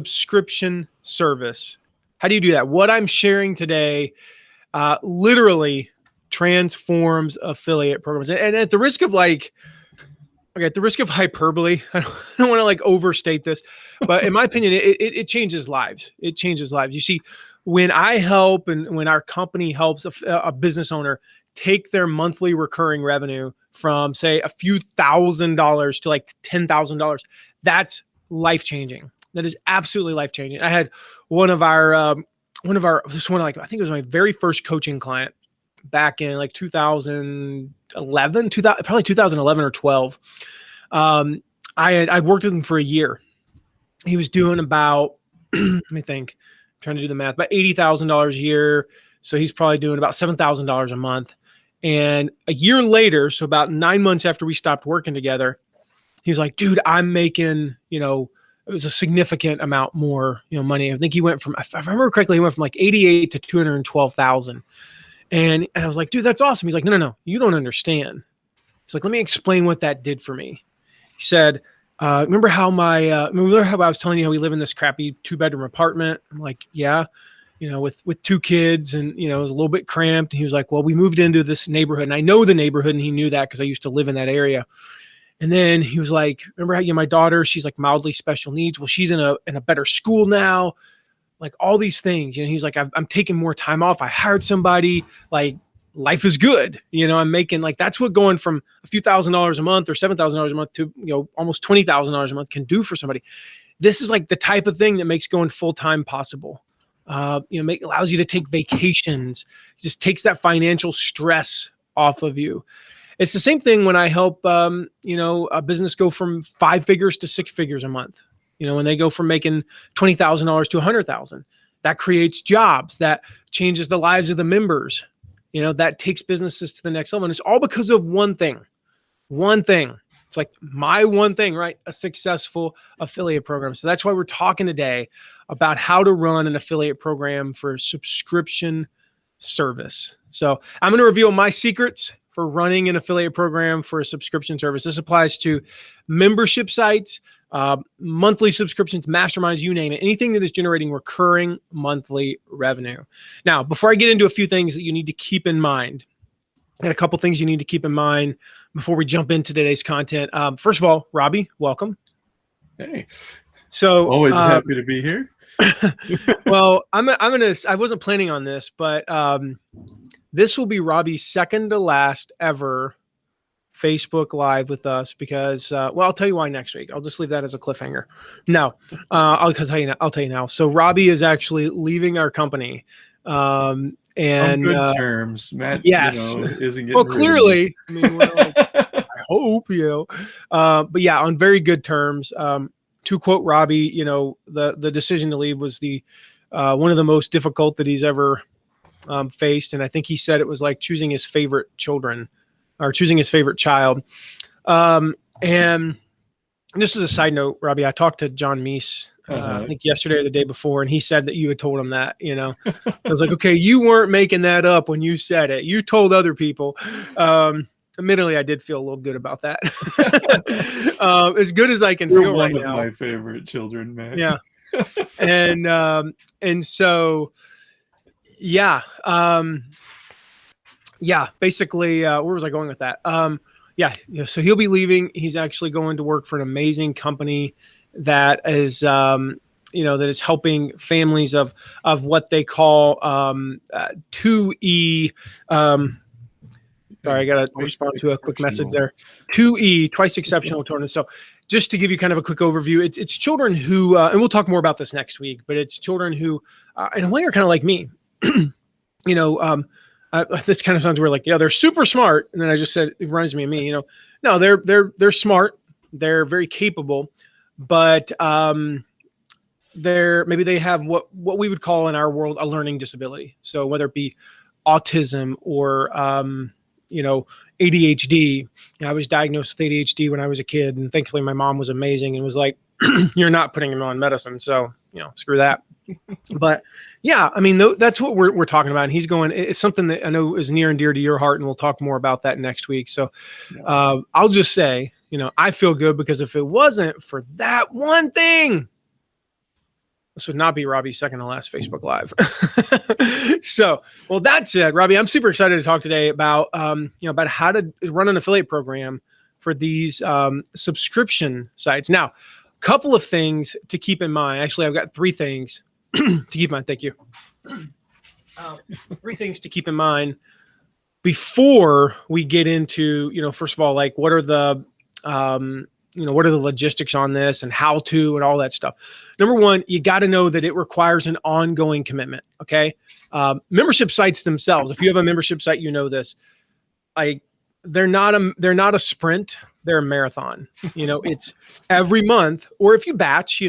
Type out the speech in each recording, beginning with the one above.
subscription service. How do you do that? What I'm sharing today literally transforms affiliate programs. And at the risk of at the risk of hyperbole, I don't want to overstate this, but in my opinion, it changes lives. It changes lives. You see, when I help and when our company helps a business owner take their monthly recurring revenue from, say, a few $1,000s to $10,000, that's life-changing. That is absolutely life-changing. I had I think it was my very first coaching client back in 2011, probably 2011 or 12. I worked with him for a year. He was doing about, let me think, I'm trying to do the math, about $80,000 a year. So he's probably doing about $7,000 a month. And a year later, so about 9 months after we stopped working together, he was like, dude, I'm making, it was a significant amount more, money. I think he went from, if I remember correctly, he went from 88 to 212,000. And I was like, dude, that's awesome. He's like, no, you don't understand. He's like, let me explain what that did for me. He said, remember how I was telling you how we live in this crappy 2-bedroom apartment? I'm like, yeah, with 2 kids, and, it was a little bit cramped. And he was like, well, we moved into this neighborhood, and I know the neighborhood, and he knew that because I used to live in that area. And then he was like, remember how my daughter, she's mildly special needs. Well, she's in a better school now. All these things, he's like, I'm taking more time off. I hired somebody, life is good. I'm making that's what going from a few $1,000s a month or $7,000 a month to, almost $20,000 a month can do for somebody. This is the type of thing that makes going full-time possible. Allows you to take vacations, just takes that financial stress off of you. It's the same thing when I help, a business go from 5 figures to 6 figures a month. When they go from making $20,000 to $100,000, that creates jobs, that changes the lives of the members, that takes businesses to the next level. And it's all because of one thing. It's my one thing, right? A successful affiliate program. So that's why we're talking today about how to run an affiliate program for a subscription service. So I'm going to reveal my secrets for running an affiliate program for a subscription service. This applies to membership sites, monthly subscriptions, masterminds, you name it, anything that is generating recurring monthly revenue. Now, before I get into a few things that you need to keep in mind, and a couple things you need to keep in mind before we jump into today's content. First of all, Robbie, welcome. Hey, so always happy to be here. Well, I wasn't planning on this, but this will be Robbie's second to last ever Facebook Live with us because, I'll tell you why next week. I'll just leave that as a cliffhanger. No, I'll tell you now. So Robbie is actually leaving our company. And on good terms, Matt. Yes. Isn't getting well, clearly, I mean, I hope, but yeah, on very good terms. To quote Robbie, the decision to leave was one of the most difficult that he's ever faced. And I think he said it was like choosing his favorite children or choosing his favorite child. And this is a side note, Robbie, I talked to John Meese, I think yesterday or the day before, and he said that you had told him that, So I was like, okay, you weren't making that up when you said it. You told other people. Admittedly, I did feel a little good about that. As good as I can feel right now. One of my favorite children, man. Yeah. And so, yeah. Basically, where was I going with that? So he'll be leaving. He's actually going to work for an amazing company that is, that is helping families of what they call 2E. Sorry, I got to respond to a quick message there. 2E, twice exceptional tournament. So just to give you kind of a quick overview, it's children who, and we'll talk more about this next week, but it's children who, in a way, are kind of like me. This kind of sounds weird, they're super smart. And then I just said, it reminds me of me, no, they're smart. They're very capable, but maybe they have what we would call in our world a learning disability. So whether it be autism or, ADHD. I was diagnosed with ADHD when I was a kid, and thankfully my mom was amazing and was like, you're not putting him on medicine. So, screw that. But yeah, I mean, that's what we're talking about. And he's going, it's something that I know is near and dear to your heart, and we'll talk more about that next week. So I'll just say, I feel good because if it wasn't for that one thing, This would not be Robbie's second to last Facebook Live. So, well, that said, Robbie, I'm super excited to talk today about, about how to run an affiliate program for these subscription sites. Now, a couple of things to keep in mind. Actually, I've got 3 things to keep in mind. Thank you. 3 things to keep in mind before we get into, first of all, like what are the, what are the logistics on this and how to and all that stuff. Number 1, you got to know that it requires an ongoing commitment. Okay. Membership sites themselves, if you have a membership site, this, they're not a sprint, they're a marathon. It's every month, or if you batch, we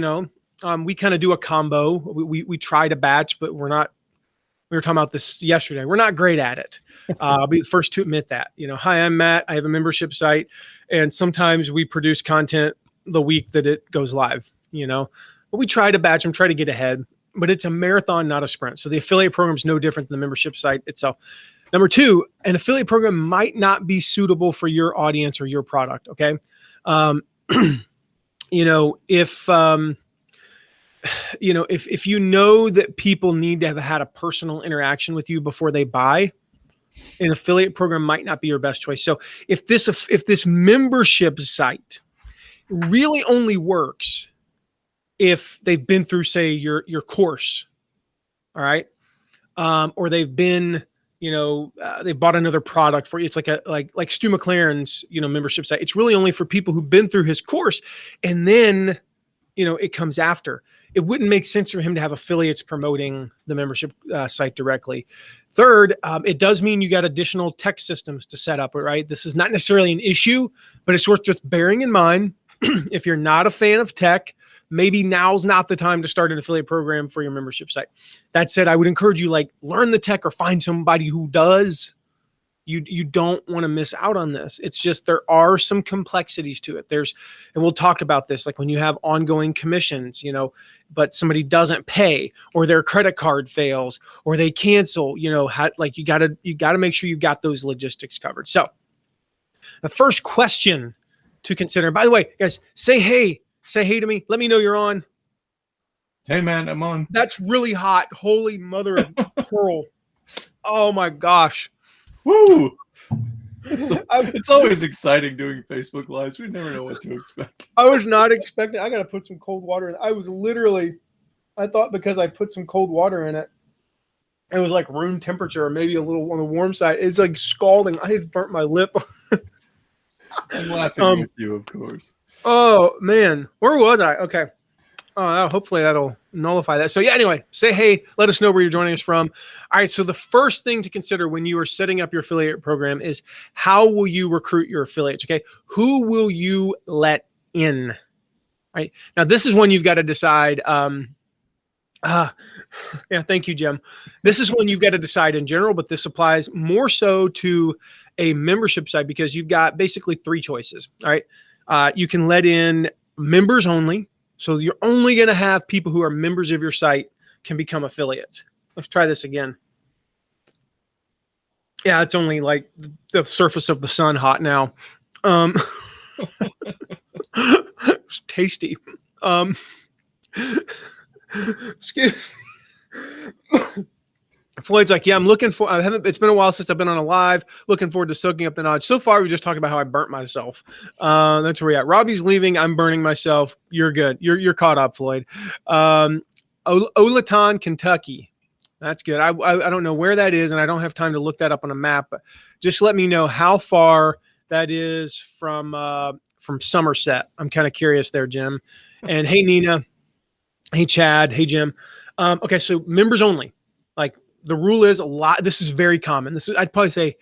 kind of do a combo. We try to batch, but we were talking about this yesterday. We're not great at it. I'll be the first to admit that. Hi, I'm Matt. I have a membership site, and sometimes we produce content the week that it goes live. But we try to batch them, try to get ahead. But it's a marathon, not a sprint. So the affiliate program is no different than the membership site itself. Number 2, an affiliate program might not be suitable for your audience or your product. Okay, if you know that people need to have had a personal interaction with you before they buy, an affiliate program might not be your best choice. So if this membership site really only works if they've been through, say, your course, all right, or they've been, they bought another product for you. It's like Stu McLaren's, membership site. It's really only for people who've been through his course, and then, it comes after. It wouldn't make sense for him to have affiliates promoting the membership site directly. Third, it does mean you got additional tech systems to set up, right? This is not necessarily an issue, but it's worth just bearing in mind. If you're not a fan of tech, maybe now's not the time to start an affiliate program for your membership site. That said, I would encourage you, learn the tech or find somebody who does. You don't want to miss out on this. It's just, there are some complexities to it. And we'll talk about this, like when you have ongoing commissions, but somebody doesn't pay, or their credit card fails, or they cancel, you gotta make sure you've got those logistics covered. So the first question to consider, by the way, guys, say hey to me. Let me know you're on. Hey man, I'm on. That's really hot. Holy mother of pearl. Oh my gosh. Woo! It's always exciting doing Facebook Lives. We never know what to expect. I was not expecting. I got to put some cold water in. I thought because I put some cold water in it, it was like room temperature, or maybe a little on the warm side. It's like scalding. I just burnt my lip. I'm laughing with you, of course. Oh man, where was I? Okay. Hopefully that'll nullify that. So yeah, anyway, say hey, let us know where you're joining us from. All right, so the first thing to consider when you are setting up your affiliate program is, how will you recruit your affiliates? Okay, who will you let in? All right, now this is when you've got to decide. Yeah, thank you, Jim. This is when you've got to decide in general, but this applies more so to a membership site, because you've got basically 3 choices. All right, you can let in members only. So you're only going to have people who are members of your site can become affiliates. Let's try this again. Yeah, it's only like the surface of the sun hot now. It's tasty. Excuse Floyd's like, yeah, it's been a while since I've been on a live. Looking forward to soaking up the knowledge. So far, we just talked about how I burnt myself. That's where we're at. Robbie's leaving. I'm burning myself. You're good. You're caught up, Floyd. Olaton, Kentucky. That's good. I don't know where that is, and I don't have time to look that up on a map, but just let me know how far that is from Somerset. I'm kind of curious there, Jim. And hey, Nina. Hey, Chad. Hey, Jim. Okay, so members only. Like, the rule is this is very common. I'd probably say,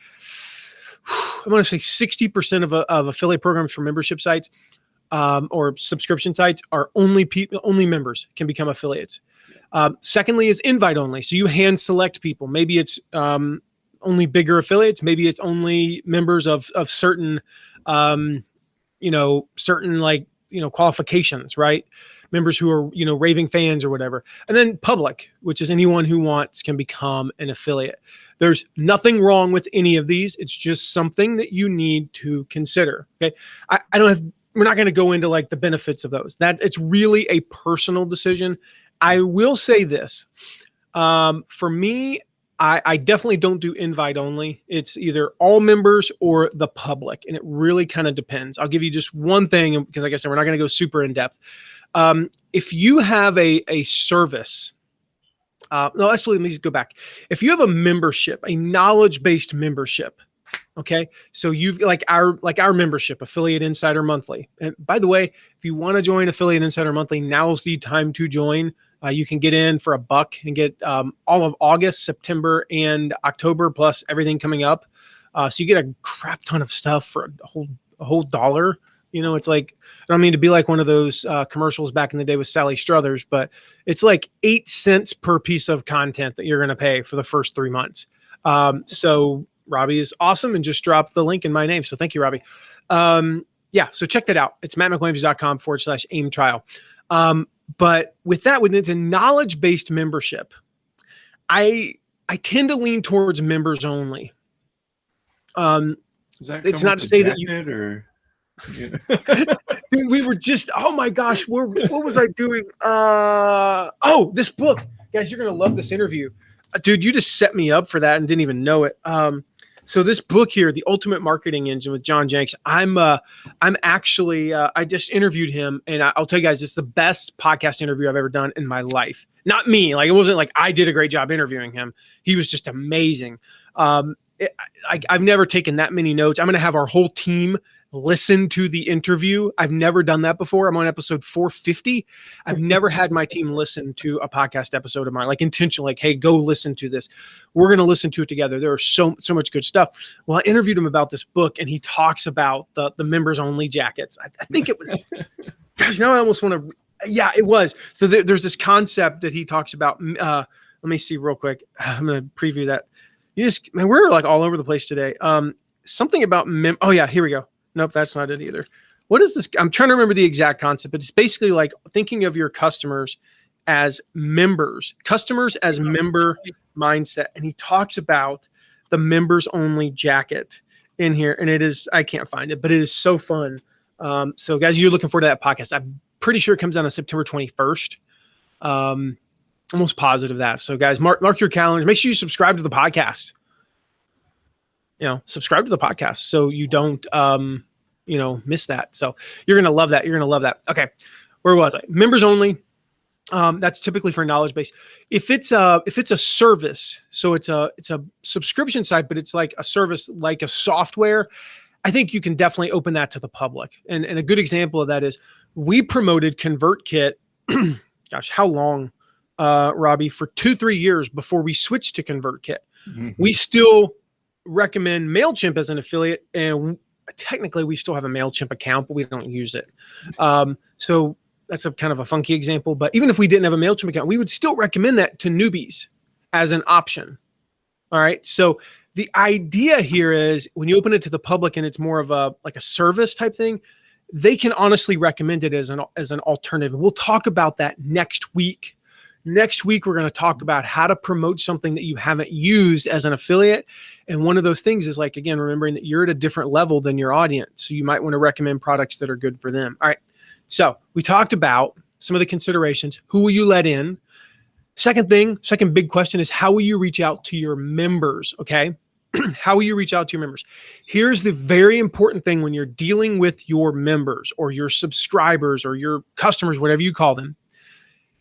I'm going to say 60% of affiliate programs for membership sites or subscription sites are only members can become affiliates. Secondly is invite only. So you hand select people. Maybe it's only bigger affiliates. Maybe it's only members of certain, certain qualifications, right? Members who are, raving fans or whatever. And then public, which is anyone who wants can become an affiliate. There's nothing wrong with any of these. It's just something that you need to consider. Okay. We're not going to go into like the benefits of those. That it's really a personal decision. I will say this. For me, I definitely don't do invite only. It's either all members or the public, and it really kind of depends. I'll give you just one thing because, like I said, we're not going to go super in depth. If you have a service, no, actually, let me just go back. If you have a membership, a knowledge-based membership, okay, so you've like our membership, Affiliate Insider Monthly. And by the way, if you want to join Affiliate Insider Monthly, now's the time to join. You can get in for $1 and get all of August, September, and October, plus everything coming up. So you get a crap ton of stuff for a whole $1. You know, it's like, I don't mean to be like one of those commercials back in the day with Sally Struthers, but it's like 8 cents per piece of content that you're going to pay for the first 3 months. So Robbie is awesome and just dropped the link in my name. So thank you, Robbie. Yeah, so check that out. It's mattmcwilliams.com/AIM trial. But with that, when it's a knowledge-based membership, I tend to lean towards members only. It's not to say that you or Dude, we were just, oh my gosh, what was I doing? Oh, this book. Guys, you're gonna love this interview. Dude, you just set me up for that and didn't even know it. So this book here, The Ultimate Marketing Engine with John Jenks, I'm actually, I just interviewed him, and I'll tell you guys, it's the best podcast interview I've ever done in my life. Not me, like it wasn't like I did a great job interviewing him. He was just amazing. I've never taken that many notes. I'm going to have our whole team listen to the interview. I've never done that before. I'm on episode 450. I've never had my team listen to a podcast episode of mine, like intentionally, like, hey, go listen to this. We're going to listen to it together. There are so much good stuff. Well, I interviewed him about this book, and he talks about the members only jackets. I think it was, gosh, now I almost want to, yeah, it was. So there's this concept that he talks about. Let me see real quick. I'm going to preview that. Man, we're like all over the place today. Something about oh yeah, here we go. Nope, that's not it either. What is this? I'm trying to remember the exact concept, but it's basically like thinking of your customers as members, customers as member mindset. And he talks about the members only jacket in here. And it is, I can't find it, but it is so fun. So guys, you're looking forward to that podcast. I'm pretty sure it comes out on September 21st. Almost positive that. So guys, mark your calendars. Make sure you subscribe to the podcast. Subscribe to the podcast so you don't, miss that. So you're going to love that. You're going to love that. Okay. Where was I? Members only. That's typically for knowledge base. If it's a service, so it's a subscription site, but it's like a service, like a software, I think you can definitely open that to the public. And a good example of that is we promoted ConvertKit. Gosh, how long, Robbie? For 2-3 years before we switched to ConvertKit. Mm-hmm. We still recommend MailChimp as an affiliate, and technically we still have a MailChimp account, but we don't use it. So that's a kind of a funky example, but even if we didn't have a MailChimp account, we would still recommend that to newbies as an option. All right. So the idea here is when you open it to the public and it's more of a service type thing, they can honestly recommend it as an alternative. We'll talk about that next week. Next week, we're going to talk about how to promote something that you haven't used as an affiliate. And one of those things is like, again, remembering that you're at a different level than your audience. So you might want to recommend products that are good for them. All right. So we talked about some of the considerations. Who will you let in? Second big question is how will you reach out to your members? Okay. How will you reach out to your members? Here's the very important thing when you're dealing with your members or your subscribers or your customers, whatever you call them.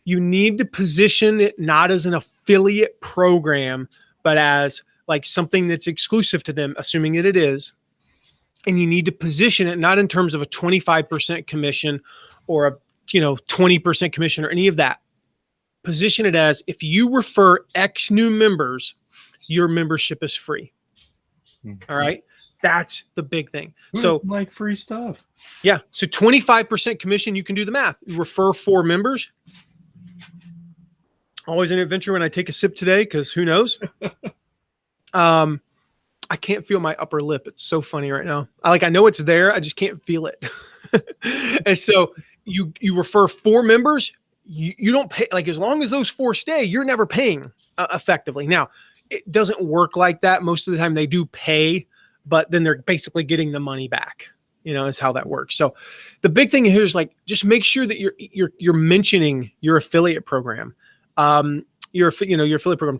You need to position it not as an affiliate program, but as like something that's exclusive to them, assuming that it is. And you need to position it not in terms of a 25% commission or a 20% commission or any of that. Position it as if you refer X new members, your membership is free. Mm-hmm. All right. That's the big thing. So like free stuff. Yeah. So 25% commission, you can do the math. You refer 4 members. Always an adventure when I take a sip today, because who knows? I can't feel my upper lip. It's so funny right now. I know it's there. I just can't feel it. And so you refer 4 members. You don't pay, like as long as those 4 stay, you're never paying effectively. Now, it doesn't work like that. Most of the time they do pay, but then they're basically getting the money back. is how that works. So the big thing here is like, just make sure that you're mentioning your affiliate program. Your affiliate program.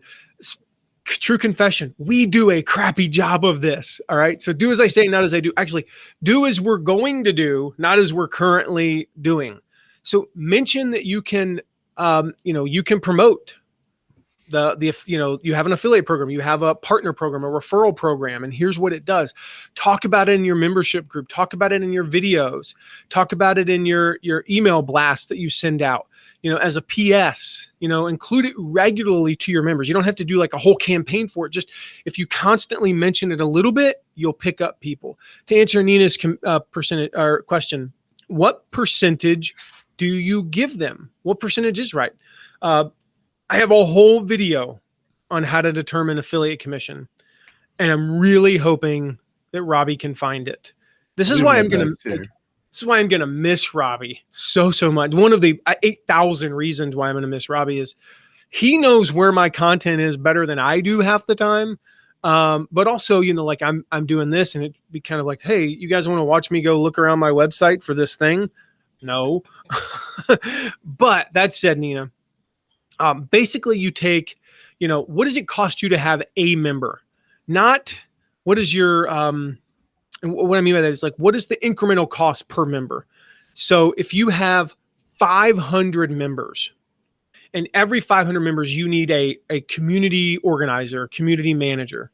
True confession, we do a crappy job of this. All right. So do as I say, not as I do. Actually, do as we're going to do, not as we're currently doing. So mention that you can, you can promote you have an affiliate program, you have a partner program, a referral program, and here's what it does. Talk about it in your membership group, talk about it in your videos, talk about it in your email blast that you send out, as a PS, include it regularly to your members. You don't have to do like a whole campaign for it. Just if you constantly mention it a little bit, you'll pick up people. To answer Nina's percentage or question, what percentage do you give them? What percentage is right? I have a whole video on how to determine affiliate commission, and I'm really hoping that Robbie can find it. This is why I'm going to miss Robbie so much. One of the 8,000 reasons why I'm going to miss Robbie is he knows where my content is better than I do half the time. But also, like I'm doing this, and it'd be kind of like, hey, you guys want to watch me go look around my website for this thing? No. But that said, Nina, basically you take, what does it cost you to have a member? Not what is your, what I mean by that is like, what is the incremental cost per member? So if you have 500 members, and every 500 members, you need a community organizer, community manager,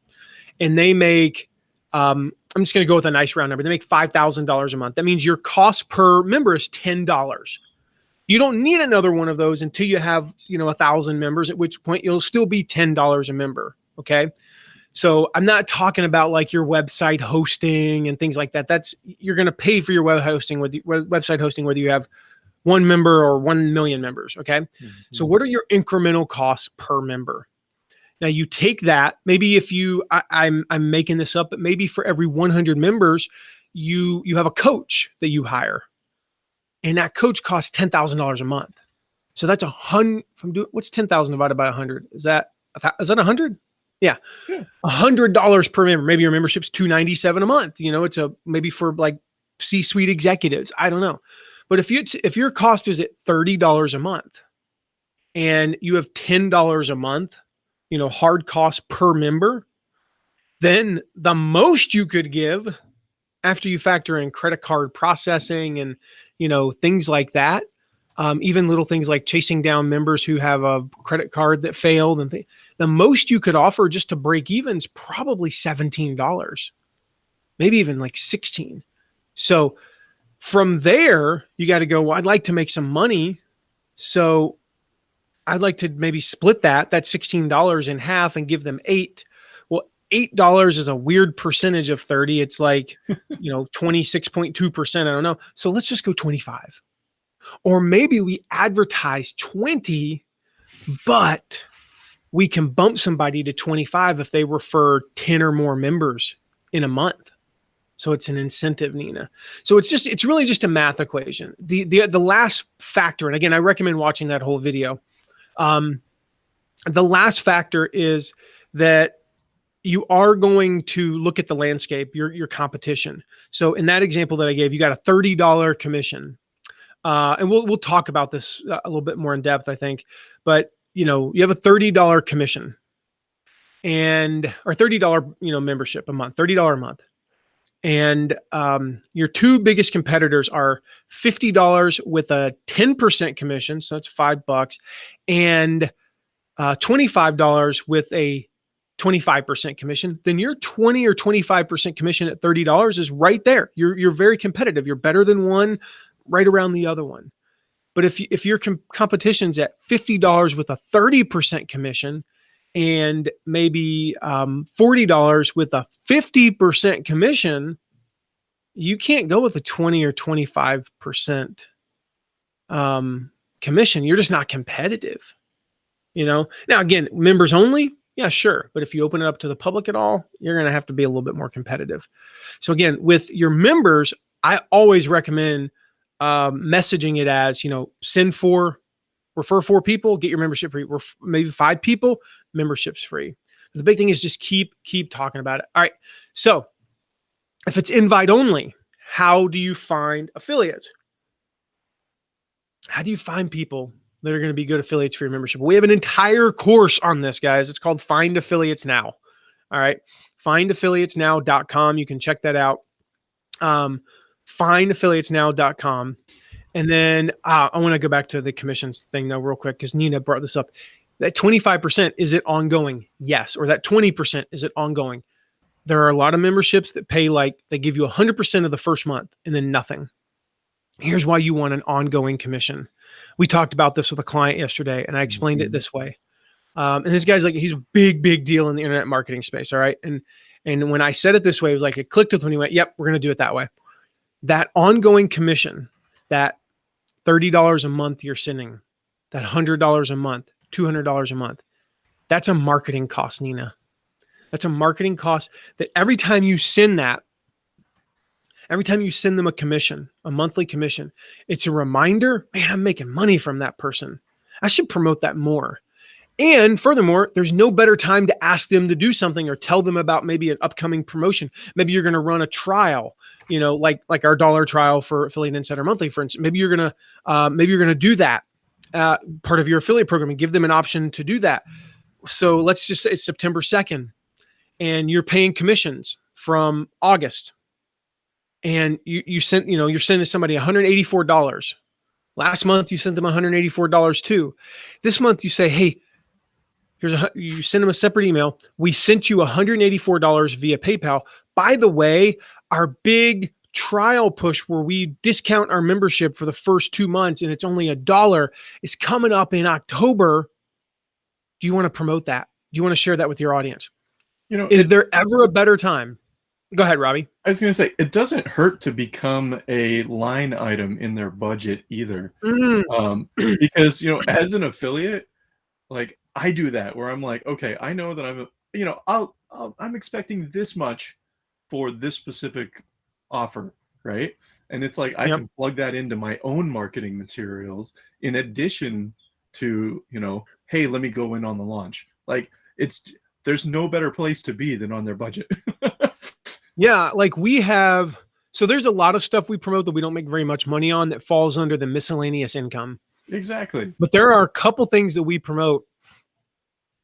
and they make, I'm just going to go with a nice round number. They make $5,000 a month. That means your cost per member is $10. You don't need another one of those until you have, 1,000 members, at which point you'll still be $10 a member. Okay. So I'm not talking about like your website hosting and things like that. You're going to pay for your website hosting, whether you have one member or 1 million members. Okay. Mm-hmm. So what are your incremental costs per member? Now you take that, maybe if I'm making this up, but maybe for every 100 members, you have a coach that you hire. And that coach costs $10,000 a month. So that's what's 10,000 divided by 100? Is that 100? Yeah. $100 per member. Maybe your membership's $297 a month. It's maybe for like C-suite executives. I don't know. But if your cost is at $30 a month and you have $10 a month, hard cost per member, then the most you could give after you factor in credit card processing and things like that, even little things like chasing down members who have a credit card that failed, and the most you could offer just to break even is probably $17, maybe even like $16. So from there, you got to go, well, I'd like to make some money. So I'd like to maybe split that $16 in half and give them $8. Well, $8 is a weird percentage of 30. It's like, 26.2%. I don't know. So let's just go 25. Or maybe we advertise 20, but we can bump somebody to 25 if they refer 10 or more members in a month. So it's an incentive, Nina. So it's really just a math equation. The last factor, and again, I recommend watching that whole video. The last factor is that you are going to look at the landscape, your competition. So in that example that I gave, you got a $30 commission. And we'll talk about this a little bit more in depth, I think. But, you have a $30 commission or $30, membership a month, $30 a month. And your two biggest competitors are $50 with a 10% commission. So that's $5, and $25 with a 25% commission. Then your 20 or 25% commission at $30 is right there. You're very competitive. You're better than one, right around the other one. But if your competition's at $50 with a 30% commission and maybe $40 with a 50% commission, you can't go with a 20 or 25% commission. You're just not competitive. Now again, members only. Yeah, sure. But if you open it up to the public at all, you're going to have to be a little bit more competitive. So again, with your members, I always recommend messaging it as, refer 4 people, get your membership free. Maybe 5 people, membership's free. But the big thing is just keep talking about it. All right. So if it's invite only, how do you find affiliates? How do you find people that are going to be good affiliates for your membership? We have an entire course on this, guys. It's called Find Affiliates Now. All right. Findaffiliatesnow.com. You can check that out. Findaffiliatesnow.com. And then I want to go back to the commissions thing though, real quick, because Nina brought this up. That 25%, is it ongoing? Yes. Or that 20%, is it ongoing? There are a lot of memberships that pay like they give you 100% of the first month and then nothing. Here's why you want an ongoing commission. We talked about this with a client yesterday, and I explained it this way. And this guy's like, he's a big deal in the internet marketing space. All right. And when I said it this way, it was like, it clicked with when he went, yep, we're going to do it that way. That ongoing commission, that $30 a month you're sending, that $100 a month, $200 a month, that's a marketing cost, Nina. That's a marketing cost that every time you send that, every time you send them a commission, a monthly commission, it's a reminder, man, I'm making money from that person. I should promote that more. And furthermore, there's no better time to ask them to do something or tell them about maybe an upcoming promotion. Maybe you're going to run a trial, like our dollar trial for Affiliate Insider Monthly, for instance. Maybe you're going to do that part of your affiliate program and give them an option to do that. So let's just say it's September 2nd and you're paying commissions from August. And you're sending somebody $184. Last month you sent them $184 too. This month you say, hey, you send them a separate email. We sent you $184 via PayPal. By the way, our big trial push where we discount our membership for the first 2 months and it's only $1 is coming up in October. Do you want to promote that? Do you want to share that with your audience? Is there ever a better time? Go ahead, Robbie. I was going to say, it doesn't hurt to become a line item in their budget either. Because, as an affiliate, like I do that where I'm like, okay, I know that I'm expecting this much for this specific offer, right? And it's like, I can plug that into my own marketing materials in addition to, hey, let me go in on the launch. Like there's no better place to be than on their budget. Yeah, like so there's a lot of stuff we promote that we don't make very much money on that falls under the miscellaneous income. Exactly. But there are a couple things that we promote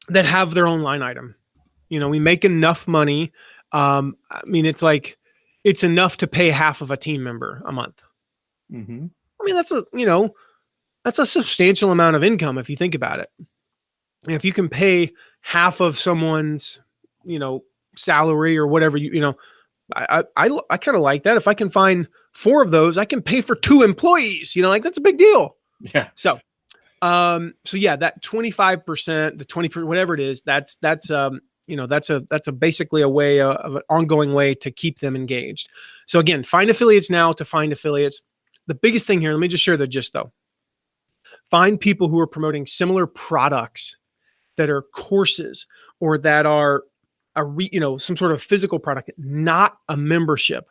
that have their own line item. We make enough money. It's enough to pay half of a team member a month. Mm-hmm. I mean, that's a substantial amount of income if you think about it. And if you can pay half of someone's, salary or whatever, I kind of like that. If I can find 4 of those, I can pay for 2 employees, that's a big deal. Yeah. So yeah, that 25%, the 20%, whatever it is, that's basically a way of an ongoing way to keep them engaged. So again, Find Affiliates Now to find affiliates. The biggest thing here, let me just share the gist though. Find people who are promoting similar products that are courses or that are some sort of physical product, not a membership.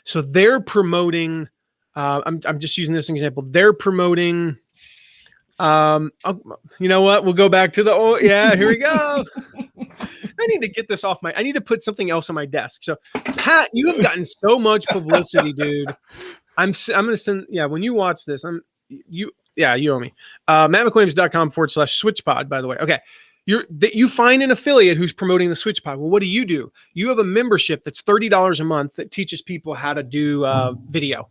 So they're promoting, I'm just using this example. They're promoting, you know what? We'll go back to here we go. I need to get this off I need to put something else on my desk. So Pat, you have gotten so much publicity, dude. I'm going to send, when you watch this, you owe me. MattMcWilliams.com/SwitchPod, by the way. Okay. You find an affiliate who's promoting the SwitchPod. Well, what do? You have a membership that's $30 a month that teaches people how to do video.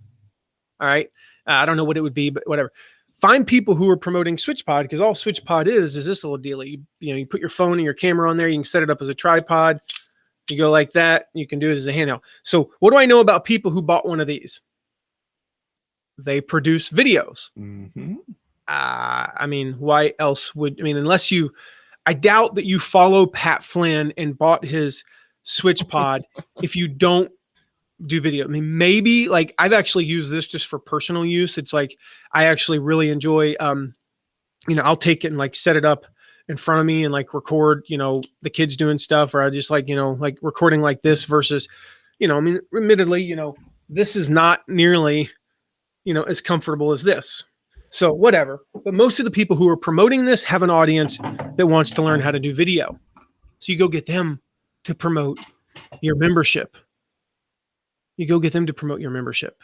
All right. I don't know what it would be, but whatever. Find people who are promoting SwitchPod, because all SwitchPod is this little deal. You put your phone and your camera on there. You can set it up as a tripod. You go like that. You can do it as a handheld. So what do I know about people who bought one of these? They produce videos. Mm-hmm. Why else unless I doubt that you follow Pat Flynn and bought his SwitchPod if you don't do video. Maybe like I've actually used this just for personal use. It's like I actually really enjoy I'll take it and like set it up in front of me and like record, the kids doing stuff, or I just like recording like this versus, admittedly, this is not nearly, as comfortable as this. So whatever, but most of the people who are promoting this have an audience that wants to learn how to do video. So you go get them to promote your membership. you go get them to promote your membership.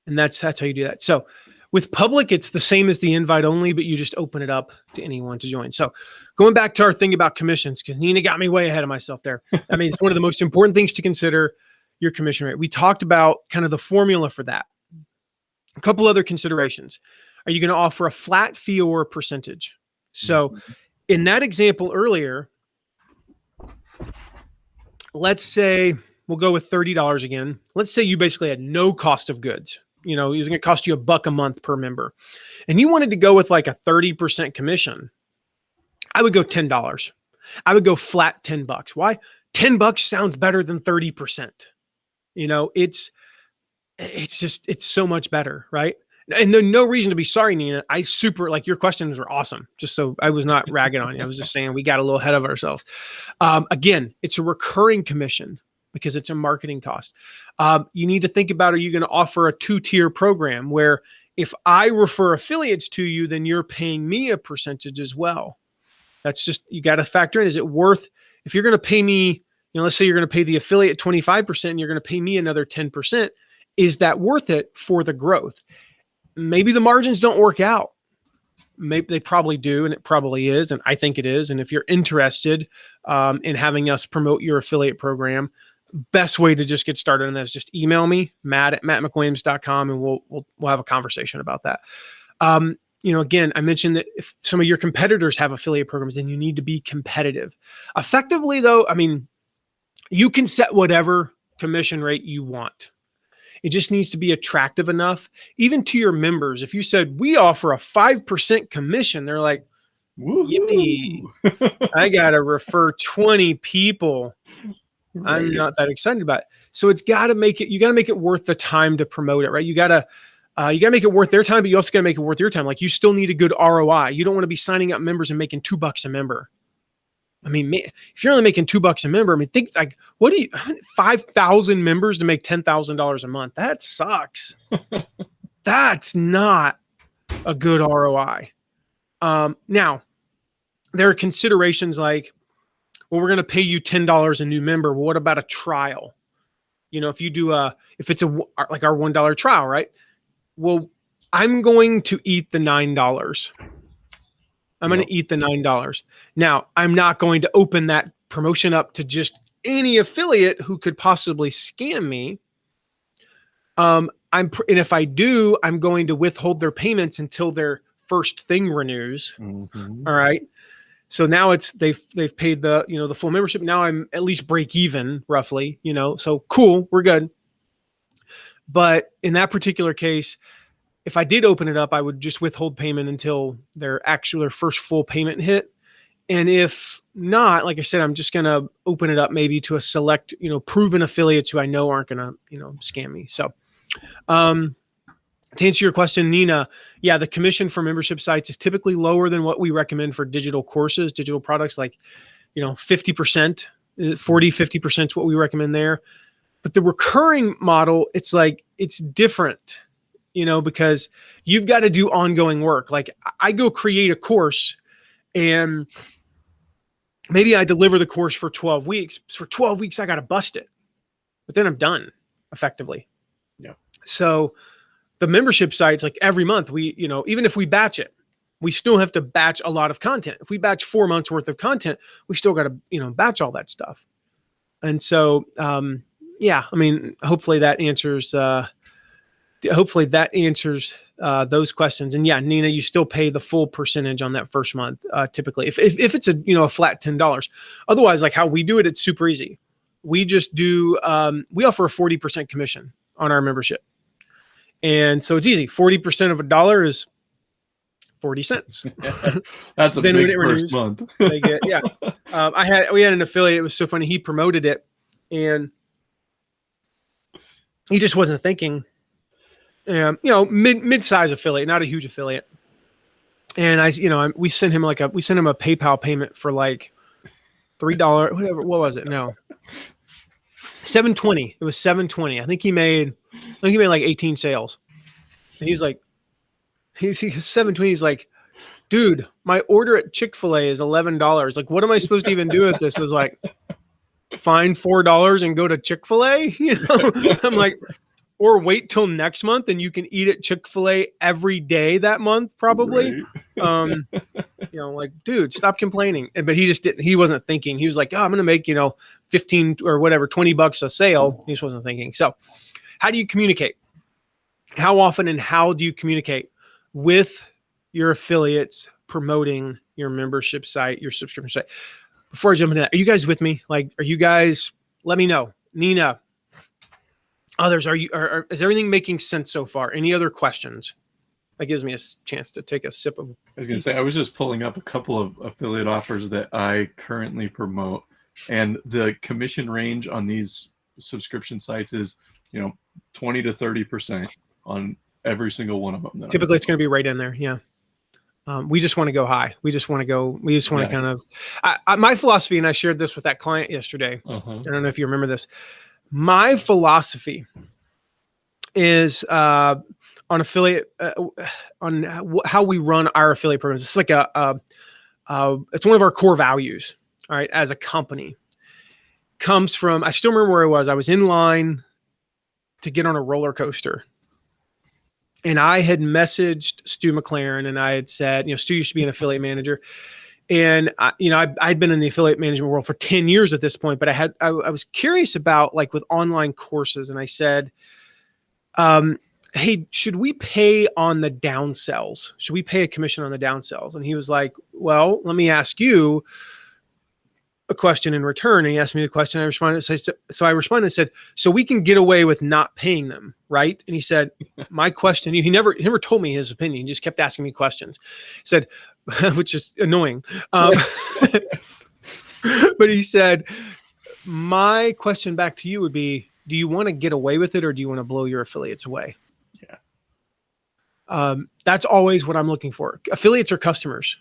And that's how you do that. So with public, it's the same as the invite only, but you just open it up to anyone to join. So going back to our thing about commissions, because Nina got me way ahead of myself there. I mean, it's one of the most important things to consider, your commission rate. We talked about kind of the formula for that. A couple other considerations. Are you going to offer a flat fee or a percentage? So in that example earlier, let's say we'll go with $30 again. Let's say you basically had no cost of goods. You know, it was going to cost you $1 a month per member. And you wanted to go with like a 30% commission. I would go $10. I would go flat $10. Why? $10 sounds better than 30%. You know, it's so much better, right? And there's no reason to be sorry, Nina. Like your questions were awesome. Just so I was not ragging on you. I was just saying we got a little ahead of ourselves. Again, it's a recurring commission because it's a marketing cost. You need to think about, are you going to offer a 2-tier program where if I refer affiliates to you, then you're paying me a percentage as well? That's just, you got to factor in, is it worth, if you're going to pay me, let's say you're going to pay the affiliate 25% and you're going to pay me another 10%, is that worth it for the growth? Maybe the margins don't work out. Maybe they probably do, and it probably is, and I think it is. And if you're interested in having us promote your affiliate program, best way to just get started on that is just email me, matt@mattmcwilliams.com, and we'll have a conversation about that. Again, I mentioned that if some of your competitors have affiliate programs, then you need to be competitive. Effectively, though, I mean, you can set whatever commission rate you want. It just needs to be attractive enough, even to your members. If you said, we offer a 5% commission, they're like, yippee, I got to refer 20 people. Right. I'm not that excited about it. So you got to make it worth the time to promote it, right? You got to make it worth their time, but you also got to make it worth your time. Like, you still need a good ROI. You don't want to be signing up members and making $2 a member. I mean, if you're only making $2 a member, I mean, think like, 5,000 members to make $10,000 a month? That sucks. That's not a good ROI. Now, there are considerations like, well, we're going to pay you $10 a new member. Well, what about a trial? If you do if it's like our $1 trial, right? Well, I'm going to eat the $9. I'm going to eat the $9. Now, I'm not going to open that promotion up to just any affiliate who could possibly scam me. And if I do, I'm going to withhold their payments until their first thing renews. Mm-hmm. All right. So now they've paid the full membership. Now I'm at least break even roughly, so cool. We're good. But in that particular case, if I did open it up, I would just withhold payment until their first full payment hit. And if not, like I said, I'm just going to open it up maybe to a select, proven affiliates who I know aren't going to, scam me. So, to answer your question, Nina, yeah, the commission for membership sites is typically lower than what we recommend for digital courses, digital products, like, 50%, 50% is what we recommend there. But the recurring model, it's different, because you've got to do ongoing work. Like, I go create a course and maybe I deliver the course for 12 weeks. For 12 weeks, I got to bust it, but then I'm done effectively. Yeah. So the membership sites, like every month, we, even if we batch it, we still have to batch a lot of content. If we batch 4 months worth of content, we still got to, batch all that stuff. And so, yeah, I mean, hopefully that answers those questions. And yeah, Nina, you still pay the full percentage on that first month, typically, if it's a flat $10. Otherwise, like how we do it, it's super easy. We just do, we offer a 40% commission on our membership. And so it's easy. 40% of $1 is 40 cents. That's a big first month. They get, yeah. We had an affiliate. It was so funny. He promoted it and he just wasn't thinking, mid-size affiliate, not a huge affiliate. And we sent him a PayPal payment for like $3, whatever. What was it? No, $720. It was $720. I think he made like 18 sales. And he was like, he's $720. He's like, dude, my order at Chick-fil-A is $11. Like, what am I supposed to even do with this? I was like, find $4 and go to Chick-fil-A, I'm like, or wait till next month and you can eat at Chick-fil-A every day that month, probably. Right. Like, dude, stop complaining. But he just didn't, he wasn't thinking. He was like, oh, I'm going to make, 15 or whatever, $20 a sale. He just wasn't thinking. So how do you communicate? How often and how do you communicate with your affiliates promoting your membership site, your subscription site? Before I jump into that, are you guys with me? Like, are you guys, let me know. Nina, others, is everything making sense so far? Any other questions? That gives me a chance to take a sip of. I was going to say, I was just pulling up a couple of affiliate offers that I currently promote, and the commission range on these subscription sites is, 20 to 30% on every single one of them. Typically, it's going to be right in there. Yeah. We just want to go high. We just want to kind of, my philosophy, and I shared this with that client yesterday. I don't know if you remember this. My philosophy is on affiliate, on how we run our affiliate programs. It's like it's one of our core values. All right. As a company, comes from, I still remember where I was. I was in line to get on a roller coaster. And I had messaged Stu McLaren and I had said, Stu used to be an affiliate manager. And I'd been in the affiliate management world for 10 years at this point, but I was curious about, like, with online courses. And I said, hey, should we pay on the downsells? Should we pay a commission on the downsells? And he was like, well, let me ask you a question in return. And he asked me a question. I responded. So I responded and said, so we can get away with not paying them, right? And he said, my question, he never told me his opinion. He just kept asking me questions. He said, which is annoying. But he said, my question back to you would be, do you want to get away with it or do you want to blow your affiliates away? Yeah. That's always what I'm looking for. Affiliates are customers.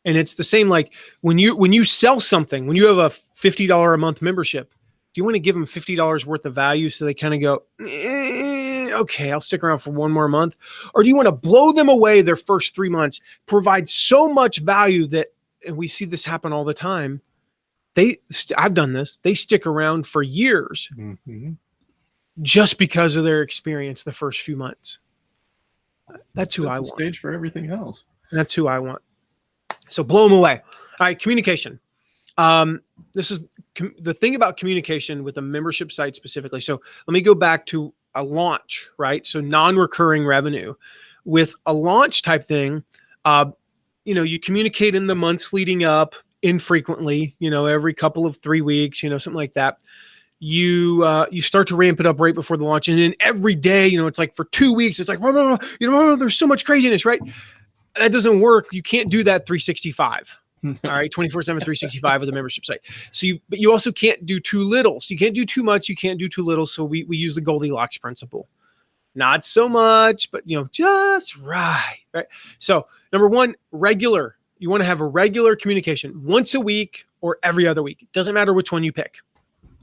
And it's the same, like when you sell something, when you have a $50 a month membership, do you want to give them $50 worth of value so they kind of go, okay, I'll stick around for one more month? Or do you want to blow them away their first 3 months, provide so much value that, and we see this happen all the time, I've done this, they stick around for years just because of their experience the first few months. That's who I want. Stage for everything else. That's who I want. So blow them away. All right, communication. This is the thing about communication with a membership site specifically. So let me go back to a launch, right? So non-recurring revenue. With a launch type thing, you communicate in the months leading up infrequently, every couple of 3 weeks, something like that. You start to ramp it up right before the launch. And then every day, it's like for 2 weeks, it's like, there's so much craziness, right? That doesn't work. You can't do that 365. All right. 24/7, 365 with a membership site. But you also can't do too little. So you can't do too much. You can't do too little. So we use the Goldilocks principle. Not so much, but just right. Right. So number one, regular. You want to have a regular communication once a week or every other week. It doesn't matter which one you pick.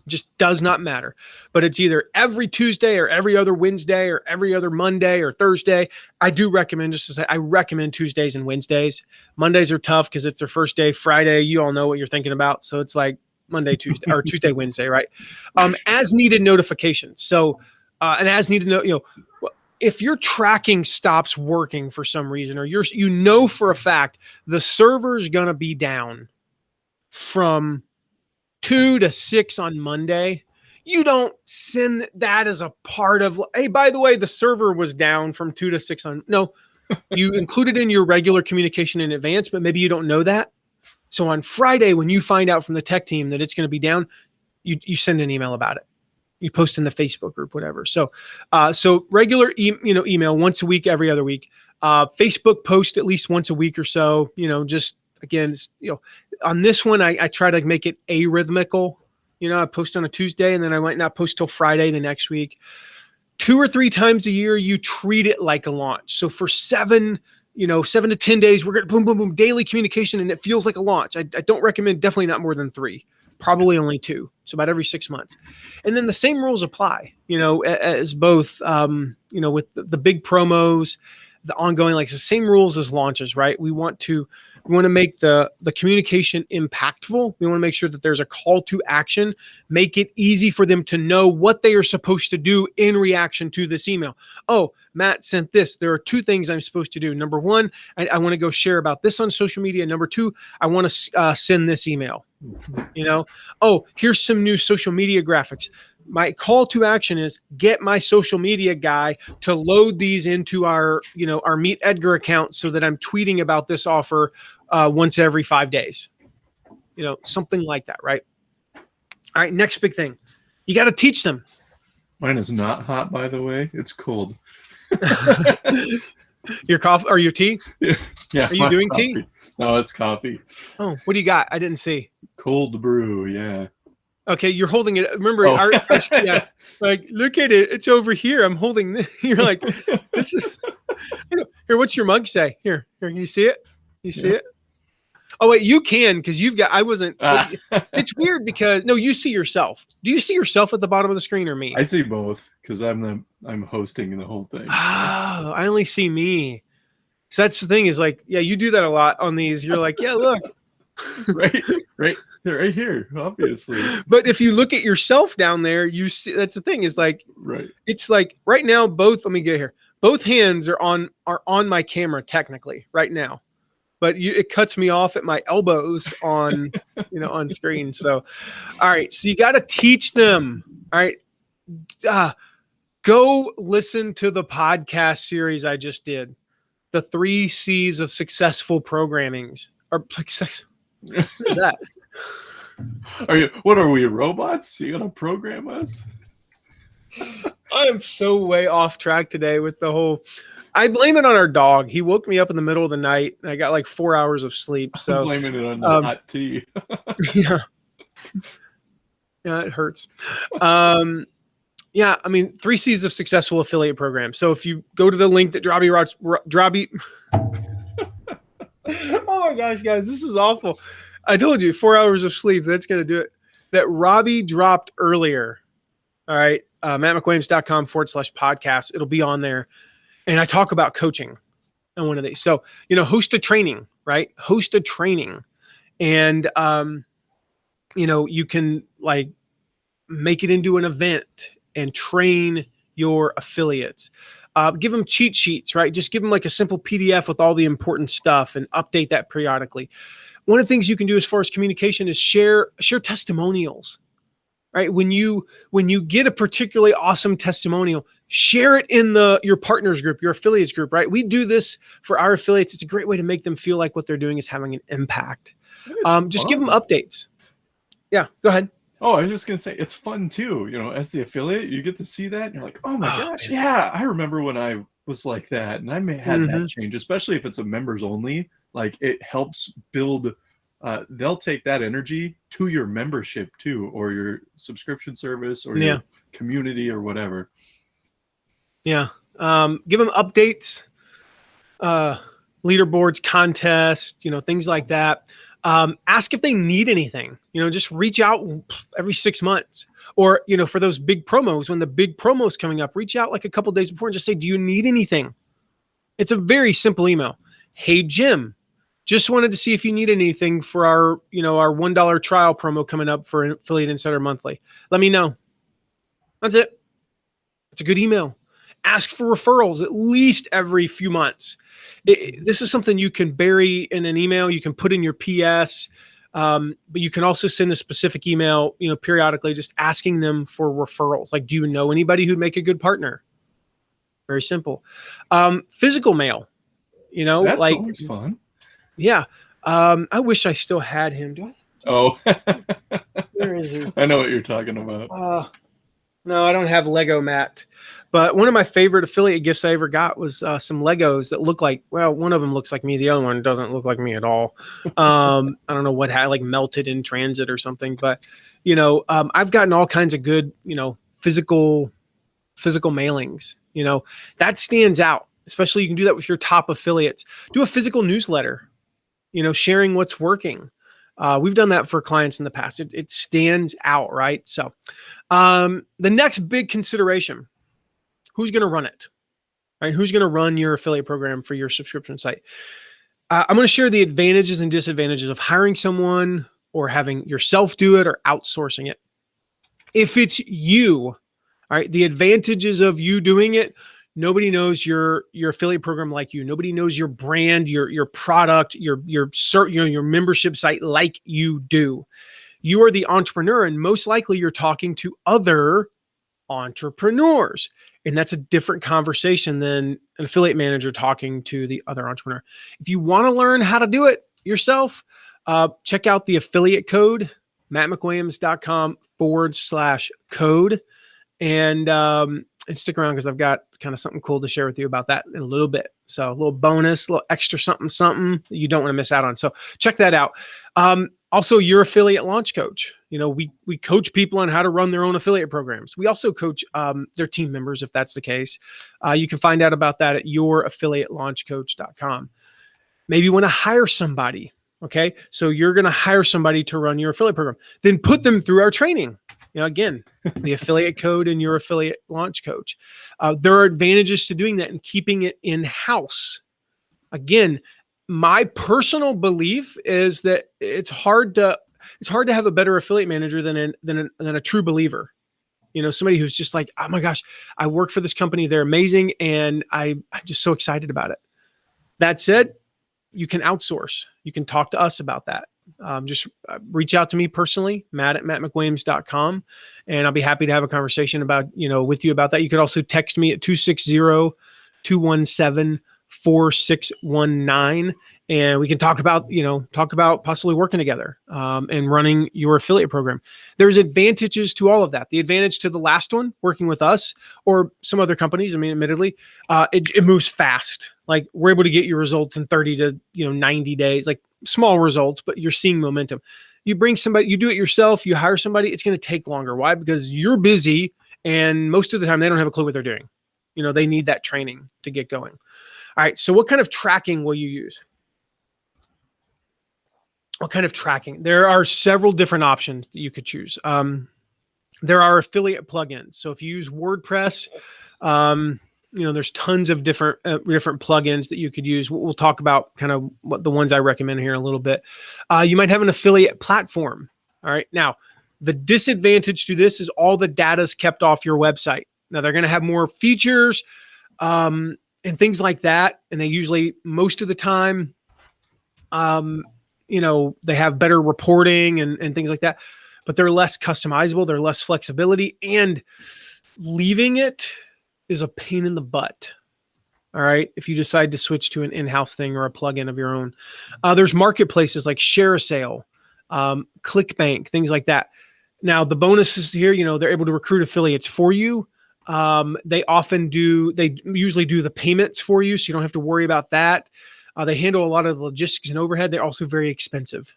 Just does not matter. But it's either every Tuesday or every other Wednesday or every other Monday or Thursday. I do recommend, just to say, I recommend Tuesdays and Wednesdays. Mondays are tough because it's their first day. Friday, you all know what you're thinking about. So it's like Monday, Tuesday, or Tuesday, Wednesday, right? As needed notifications. So, and as needed, if your tracking stops working for some reason, or for a fact the server is going to be down from 2 to 6 on Monday, you don't send that as a part of, hey, by the way, the server was down from 2 to 6 on. No, you include it in your regular communication in advance, but maybe you don't know that. So on Friday, when you find out from the tech team that it's going to be down, you send an email about it. You post in the Facebook group, whatever. So, regular, email once a week, every other week. Facebook post at least once a week or so. Just again, on this one, I try to make it arrhythmical. I post on a Tuesday and then I might not post till Friday the next week. 2 or 3 times a year, you treat it like a launch. So for 7 to 10 days, we're going to boom, boom, boom, daily communication. And it feels like a launch. I don't recommend, definitely not more than 3, probably only 2. So about every 6 months. And then the same rules apply, as both, with the big promos, the ongoing, like the same rules as launches, right? We want to We want to make the communication impactful. We want to make sure that there's a call to action, make it easy for them to know what they are supposed to do in reaction to this email. Oh, Matt sent this. There are 2 things I'm supposed to do. Number 1, I want to go share about this on social media. Number 2, I want to send this email. Oh, here's some new social media graphics. My call to action is get my social media guy to load these into our Meet Edgar account so that I'm tweeting about this offer once every 5 days. Something like that, right? All right, next big thing. You got to teach them. Mine is not hot, by the way. It's cold. Your coffee or your tea? Yeah. Are you doing coffee. tea? No, it's coffee. Oh, what do you got? I didn't see. Cold brew, yeah. Okay, you're holding it. Remember, Yeah. like, look at it. It's over here. I'm holding this. You're like, this is. Here, what's your mug say? Here, can you see it? You see it? Oh, wait, you can because you've got. I wasn't. It's weird because no, you see yourself. Do you see yourself at the bottom of the screen or me? I see both because I'm hosting the whole thing. Oh, I only see me. So that's the thing is like, yeah, you do that a lot on these. You're like, yeah, look. right. They're right here, obviously. But if you look at yourself down there, you see that's the thing is like, right. It's like right now, let me get here. Both hands are on my camera technically right now, but it cuts me off at my elbows on, on screen. So, all right. So you got to teach them. All right. Go listen to the podcast series I just did. The 3 C's of successful programmings or success. What is that? What are we, robots? You gonna program us? I am so way off track today with the whole. I blame it on our dog. He woke me up in the middle of the night, and I got like 4 hours of sleep. So I'm blaming it on the hot tea. Yeah, it hurts. Yeah, I mean, 3 C's of successful affiliate program. So if you go to the link that Drobby. Oh my gosh, guys, this is awful. I told you 4 hours of sleep. That's going to do it. That Robbie dropped earlier. All right. MattMcWilliams.com/podcast. It'll be on there. And I talk about coaching on one of these. So, host a training, right? Host a training. And, you can like make it into an event and train your affiliates. Give them cheat sheets, right? Just give them like a simple PDF with all the important stuff and update that periodically. One of the things you can do as far as communication is share testimonials, right? When you get a particularly awesome testimonial, share it in your partners group, your affiliates group, right? We do this for our affiliates. It's a great way to make them feel like what they're doing is having an impact. Just give them updates. Yeah, go ahead. Oh, I was just going to say, it's fun too. As the affiliate, you get to see that and you're like, oh my gosh, yeah, I remember when I was like that. And I may have that change, especially if it's a members only, like it helps build, they'll take that energy to your membership too, or your subscription service or your community or whatever. Yeah. Give them updates, leaderboards, contests, things like that. Ask if they need anything, just reach out every 6 months or, for those big promos, when the big promo is coming up, reach out like a couple days before and just say, do you need anything? It's a very simple email. Hey, Jim, just wanted to see if you need anything for our $1 trial promo coming up for Affiliate Insider Monthly. Let me know. That's it. It's a good email. Ask for referrals at least every few months. This is something you can bury in an email. You can put in your PS, but you can also send a specific email, periodically, just asking them for referrals. Like, do you know anybody who'd make a good partner? Very simple. Physical mail, That's like always fun. Yeah. I wish I still had him. Do I? Oh, Where is he? I know what you're talking about. No, I don't have Lego, Matt. But one of my favorite affiliate gifts I ever got was some Legos that look like, well, one of them looks like me. The other one doesn't look like me at all. I don't know what had like melted in transit or something. But, I've gotten all kinds of good, physical mailings. That stands out. Especially you can do that with your top affiliates. Do a physical newsletter, sharing what's working. We've done that for clients in the past. It stands out, right? So the next big consideration, who's going to run it, right? Who's going to run your affiliate program for your subscription site? I'm going to share the advantages and disadvantages of hiring someone or having yourself do it or outsourcing it. If it's you, all right, the advantages of you doing it, nobody knows your affiliate program like you. Nobody knows your brand, your product, your membership site like you do. You are the entrepreneur, and most likely you're talking to other entrepreneurs. And that's a different conversation than an affiliate manager talking to the other entrepreneur. If you want to learn how to do it yourself, check out the affiliate code, mattmcwilliams.com/code. And stick around because I've got kind of something cool to share with you about that in a little bit. So a little bonus, a little extra something that you don't want to miss out on. So check that out. Also, your affiliate launch coach. We coach people on how to run their own affiliate programs. We also coach their team members, if that's the case. You can find out about that at youraffiliatelaunchcoach.com. Maybe you want to hire somebody. Okay. So you're going to hire somebody to run your affiliate program, then put them through our training. Again, the affiliate code and your affiliate launch coach. There are advantages to doing that and keeping it in-house. Again, my personal belief is that it's hard to have a better affiliate manager than a true believer. Somebody who's just like, oh my gosh, I work for this company. They're amazing. And I'm just so excited about it. That said, you can outsource. You can talk to us about that. Just reach out to me personally, matt@mattmcwilliams.com, and I'll be happy to have a conversation with you about that. You could also text me at 260-217-4619, and we can talk about possibly working together and running your affiliate program. There's advantages to all of that. The advantage to the last one, working with us or some other companies, admittedly, it moves fast. Like we're able to get your results in 30 to 90 days, like small results, but you're seeing momentum. You bring somebody, you do it yourself, you hire somebody, it's going to take longer. Why? Because you're busy and most of the time they don't have a clue what they're doing. They need that training to get going. All right. So what kind of tracking will you use? What kind of tracking? There are several different options that you could choose. There are affiliate plugins. So if you use WordPress, there's tons of different plugins that you could use. We'll talk about kind of what the ones I recommend here in a little bit. You might have an affiliate platform. All right. Now, the disadvantage to this is all the data is kept off your website. Now they're going to have more features and things like that. And they usually, most of the time, they have better reporting and things like that, but they're less customizable. They're less flexibility, and leaving it is a pain in the butt. All right. If you decide to switch to an in-house thing or a plugin of your own, there's marketplaces like ShareASale, ClickBank, things like that. Now the bonuses here, they're able to recruit affiliates for you. They usually do the payments for you, so you don't have to worry about that. They handle a lot of the logistics and overhead. They're also very expensive.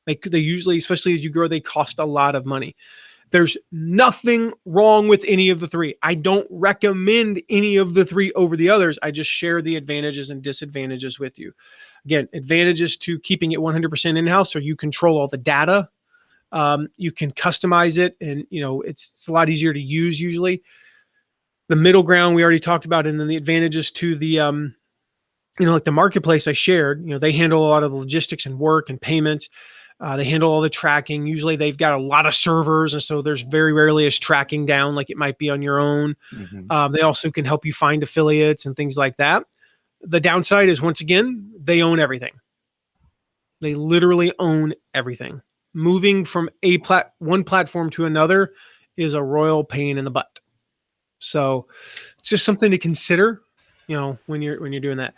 They usually, especially as you grow, they cost a lot of money. There's nothing wrong with any of the three. I don't recommend any of the three over the others. I just share the advantages and disadvantages with you. Again, advantages to keeping it 100% in-house, or you control all the data. You can customize it, and it's a lot easier to use usually. The middle ground we already talked about, and then the advantages to the like the marketplace I shared. They handle a lot of the logistics and work and payments. They handle all the tracking. Usually they've got a lot of servers, and so there's very rarely is tracking down like it might be on your own. Mm-hmm. They also can help you find affiliates and things like that. The downside is, once again, they own everything. They literally own everything. Moving from one platform to another is a royal pain in the butt. So it's just something to consider, when you're doing that.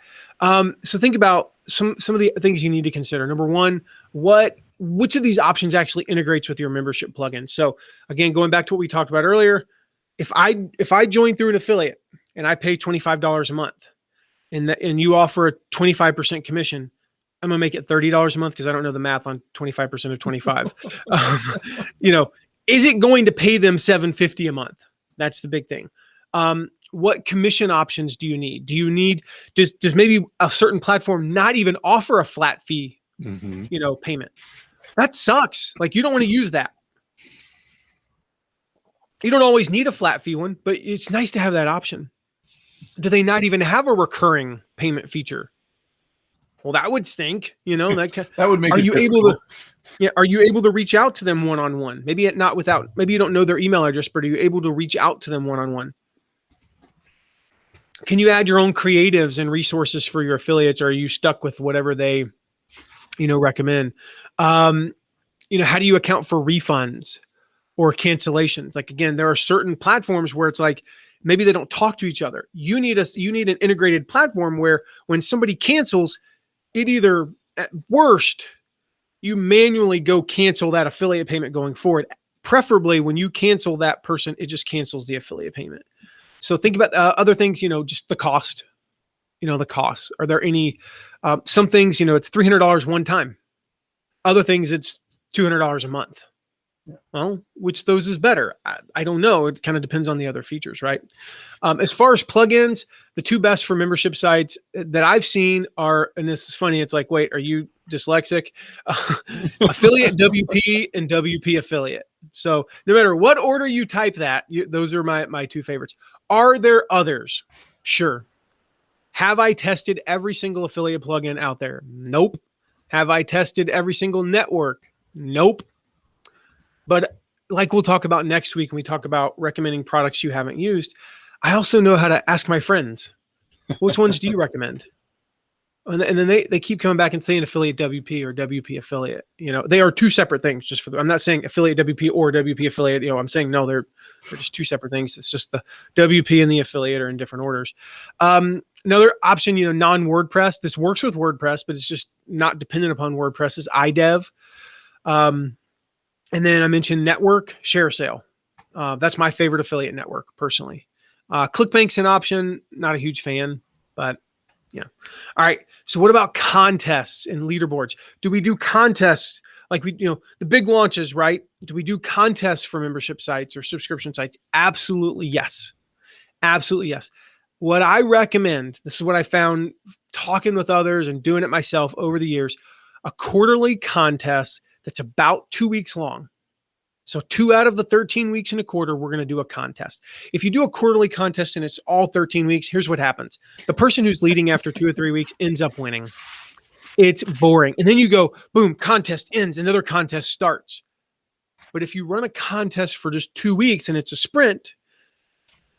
So think about some of the things you need to consider. Number one, which of these options actually integrates with your membership plugin? So again, going back to what we talked about earlier, if I join through an affiliate and I pay $25 a month and you offer a 25% commission, I'm going to make it $30 a month because I don't know the math on 25% of 25. Is it going to pay them $750 a month? That's the big thing. What commission options do you need? Does maybe a certain platform not even offer a flat fee, payment? That sucks. Like, you don't want to use that. You don't always need a flat fee one, but it's nice to have that option. Do they not even have a recurring payment feature? Well, that would stink. You know, That would make are it you difficult. able to? Yeah, are you able to reach out to them one-on-one? Maybe not without. Maybe you don't know their email address, but are you able to reach out to them one-on-one? Can you add your own creatives and resources for your affiliates, or are you stuck with whatever they, recommend? How do you account for refunds or cancellations? Like, again, there are certain platforms where it's like maybe they don't talk to each other. You need an integrated platform where when somebody cancels, it either at worst you manually go cancel that affiliate payment going forward. Preferably when you cancel that person, it just cancels the affiliate payment. So think about other things, just the cost, the costs. Are there any, some things, it's $300 one time. Other things, it's $200 a month. Yeah. Well, which of those is better? I don't know. It kind of depends on the other features, right? As far as plugins, the two best for membership sites that I've seen are, and this is funny, it's like, wait, are you dyslexic? Affiliate WP and WP Affiliate. So no matter what order you type that, those are my two favorites. Are there others? Sure. Have I tested every single affiliate plugin out there? Nope. Have I tested every single network? Nope. But like we'll talk about next week when we talk about recommending products you haven't used, I also know how to ask my friends, which ones do you recommend? And then they keep coming back and saying affiliate WP or WP affiliate. They are two separate things. I'm not saying affiliate WP or WP affiliate. I'm saying no, they're just two separate things. It's just the WP and the affiliate are in different orders. Another option, non-WordPress. This works with WordPress, but it's just not dependent upon WordPress. Is iDev. And then I mentioned network ShareSale. That's my favorite affiliate network personally. ClickBank's an option. Not a huge fan, but yeah. All right. So what about contests and leaderboards? Do we do contests like the big launches, right? Do we do contests for membership sites or subscription sites? Absolutely yes. Absolutely yes. What I recommend, this is what I found talking with others and doing it myself over the years, a quarterly contest that's about 2 weeks long. So 2 out of the 13 weeks in a quarter, we're going to do a contest. If you do a quarterly contest and it's all 13 weeks, here's what happens. The person who's leading after 2 or 3 weeks ends up winning. It's boring. And then you go, boom, contest ends, another contest starts. But if you run a contest for just 2 weeks and it's a sprint,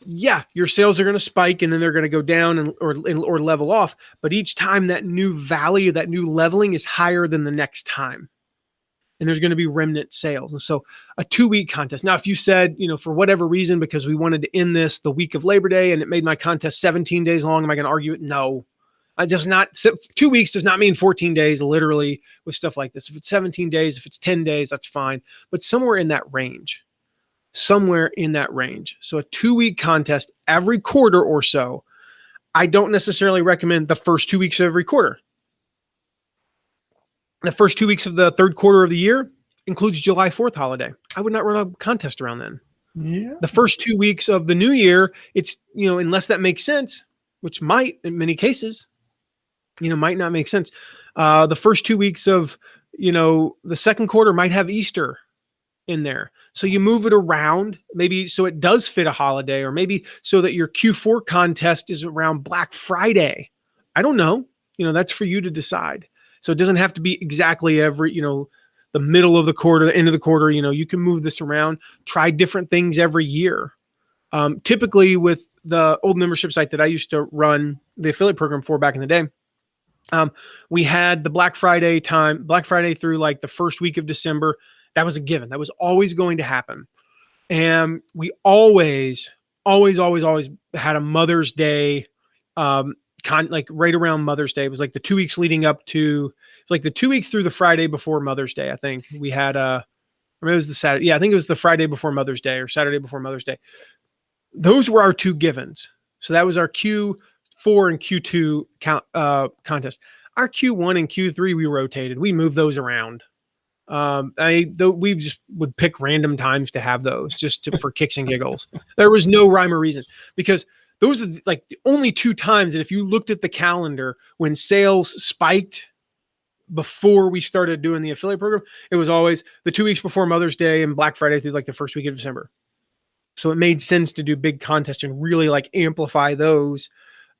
yeah, your sales are going to spike and then they're going to go down or level off. But each time that new value, that new leveling is higher than the next time. And there's going to be remnant sales. And so a 2-week contest. Now, if you said, for whatever reason, because we wanted to end this the week of Labor Day and it made my contest 17 days long, am I going to argue it? No. It does not. 2 weeks does not mean 14 days, literally, with stuff like this. If it's 17 days, if it's 10 days, that's fine. But somewhere in that range. So a 2-week contest every quarter or so. I don't necessarily recommend the first 2 weeks of every quarter. The first 2 weeks of the third quarter of the year includes July 4th holiday. I would not run a contest around then. Yeah. The first 2 weeks of the new year, it's, unless that makes sense, which might in many cases, might not make sense. The first 2 weeks of, the second quarter might have Easter in there. So you move it around maybe so it does fit a holiday, or maybe so that your Q4 contest is around Black Friday. I don't know. That's for you to decide. So it doesn't have to be exactly every, the middle of the quarter, the end of the quarter. You can move this around, try different things every year. Typically with the old membership site that I used to run the affiliate program for back in the day, we had the Black Friday through like the first week of December. That was a given. That was always going to happen. And we always had a Mother's Day, like right around Mother's Day. It was like the 2 weeks leading up to, it's like the 2 weeks through the Friday before Mother's Day. I think we had, it was the Saturday. Yeah, I think it was the Friday before Mother's Day or Saturday before Mother's Day. Those were our two givens. So that was our Q4 and Q2 contest. Our Q1 and Q3, we rotated. We moved those around. We just would pick random times to have those for kicks and giggles. There was no rhyme or reason, because those are like the only two times that if you looked at the calendar when sales spiked before we started doing the affiliate program, it was always the 2 weeks before Mother's Day and Black Friday through like the first week of December. So it made sense to do big contests and really like amplify those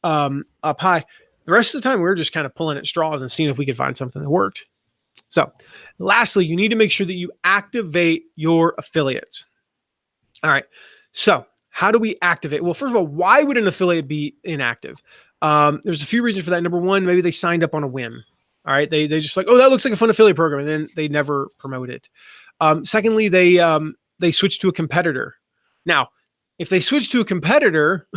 up high. The rest of the time, we were just kind of pulling at straws and seeing if we could find something that worked. So lastly, you need to make sure that you activate your affiliates. All right. So how do we activate? Well, first of all, why would an affiliate be inactive? There's a few reasons for that. Number one, maybe they signed up on a whim. All right. They just like, oh, that looks like a fun affiliate program. And then they never promote it. Secondly, they switch to a competitor. Now, if they switch to a competitor,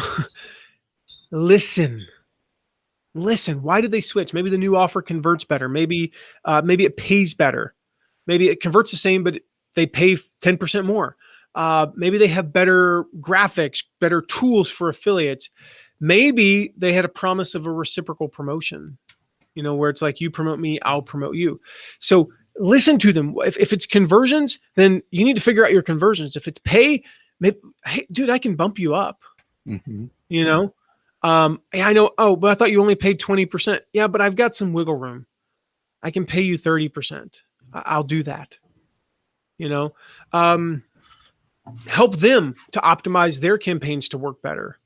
listen, why did they switch? Maybe the new offer converts better. Maybe it pays better. Maybe it converts the same, but they pay 10% more. Maybe they have better graphics, better tools for affiliates. Maybe they had a promise of a reciprocal promotion, where it's like, you promote me, I'll promote you. So listen to them. If it's conversions, then you need to figure out your conversions. If it's pay, maybe, hey, dude, I can bump you up. Mm-hmm. I know. Oh, but I thought you only paid 20%. Yeah, but I've got some wiggle room. I can pay you 30%. I'll do that. Help them to optimize their campaigns to work better.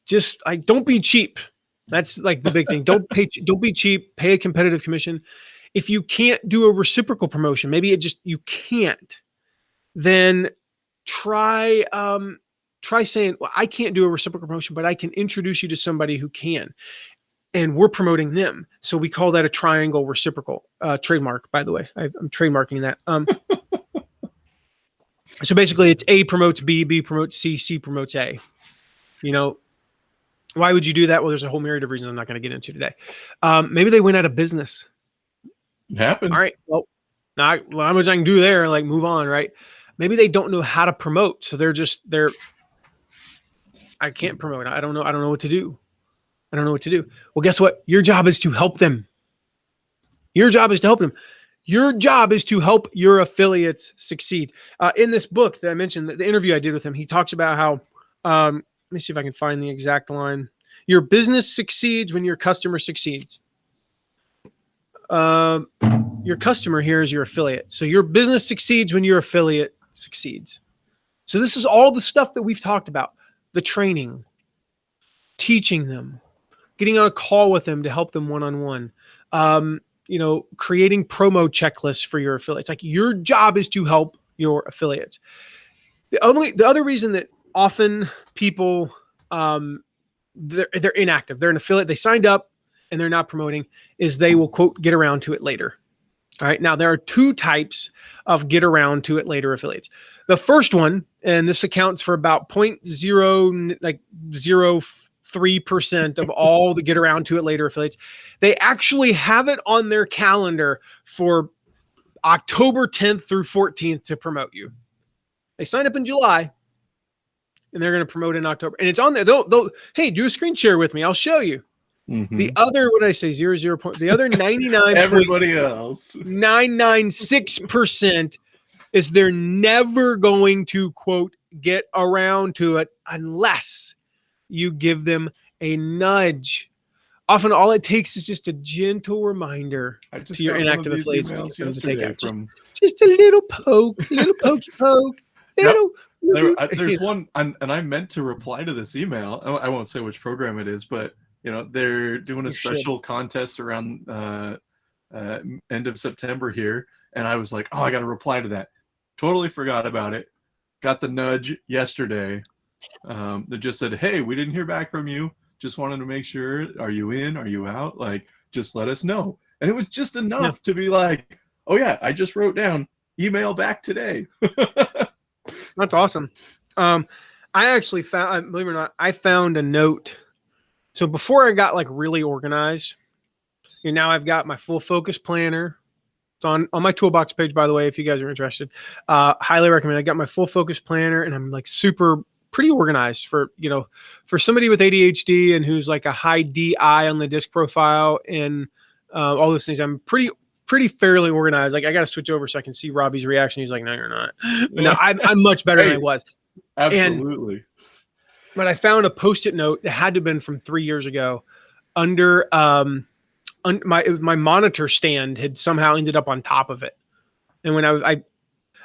Just like, don't be cheap. That's like the big thing. Don't be cheap. Pay a competitive commission. If you can't do a reciprocal promotion, maybe you can't, then try saying, well, I can't do a reciprocal promotion, but I can introduce you to somebody who can. And we're promoting them. So we call that a triangle reciprocal trademark, by the way. I'm trademarking that. So basically it's A promotes B, B promotes C, C promotes A. Why would you do that? Well, there's a whole myriad of reasons I'm not going to get into today. Maybe they went out of business. It happened. All right. Well, how much I can do there, like move on, right? Maybe they don't know how to promote. So I can't promote. I don't know what to do. I don't know what to do. Well, guess what? Your job is to help them. Your job is to help them. Your job is to help your affiliates succeed. In this book that I mentioned, the interview I did with him, he talks about how, let me see if I can find the exact line. Your business succeeds when your customer succeeds. Your customer here is your affiliate. So your business succeeds when your affiliate succeeds. So this is all the stuff that we've talked about. The training, teaching them, getting on a call with them to help them one-on-one, creating promo checklists for your affiliates. Like, your job is to help your affiliates. The other reason that often people, they're inactive, they're an affiliate, they signed up and they're not promoting, is they will, quote, get around to it later. All right. Now, there are two types of get around to it later affiliates. The first one, and this accounts for about 0.03% of all the get around to it later affiliates, they actually have it on their calendar for October 10th through 14th to promote you. They sign up in July and they're going to promote in October, and it's on there. They'll hey, do a screen share with me. I'll show you. Mm-hmm. The other, what did I say? 0.0 point. The other 99. Everybody else. 996% is they're never going to, quote, get around to it unless you give them a nudge. Often all it takes is just a gentle reminder to your inactive affiliates to get them to take action. Just a little poke, little pokey poke. There's one, and I meant to reply to this email. I won't say which program it is, but they're doing a special contest around end of September here, and I was like, oh, I got to reply to that. Totally forgot about it. Got the nudge yesterday. That just said, hey, we didn't hear back from you. Just wanted to make sure. Are you in? Are you out? Like, just let us know. And it was just enough to be like, oh yeah, I just wrote down email back today. That's awesome. I actually found, believe it or not, I found a note. So before I got like really organized, now I've got my full focus planner. It's on my toolbox page, by the way, if you guys are interested. Highly recommend. I got my full focus planner, and I'm like pretty organized for somebody with ADHD and who's like a high DI on the disc profile and all those things. I'm pretty fairly organized. Like, I got to switch over so I can see Robbie's reaction. He's like, no, you're not. But no, I'm much better than I was. Absolutely. But I found a Post-it note that had to have been from 3 years ago under my monitor stand had somehow ended up on top of it. And when I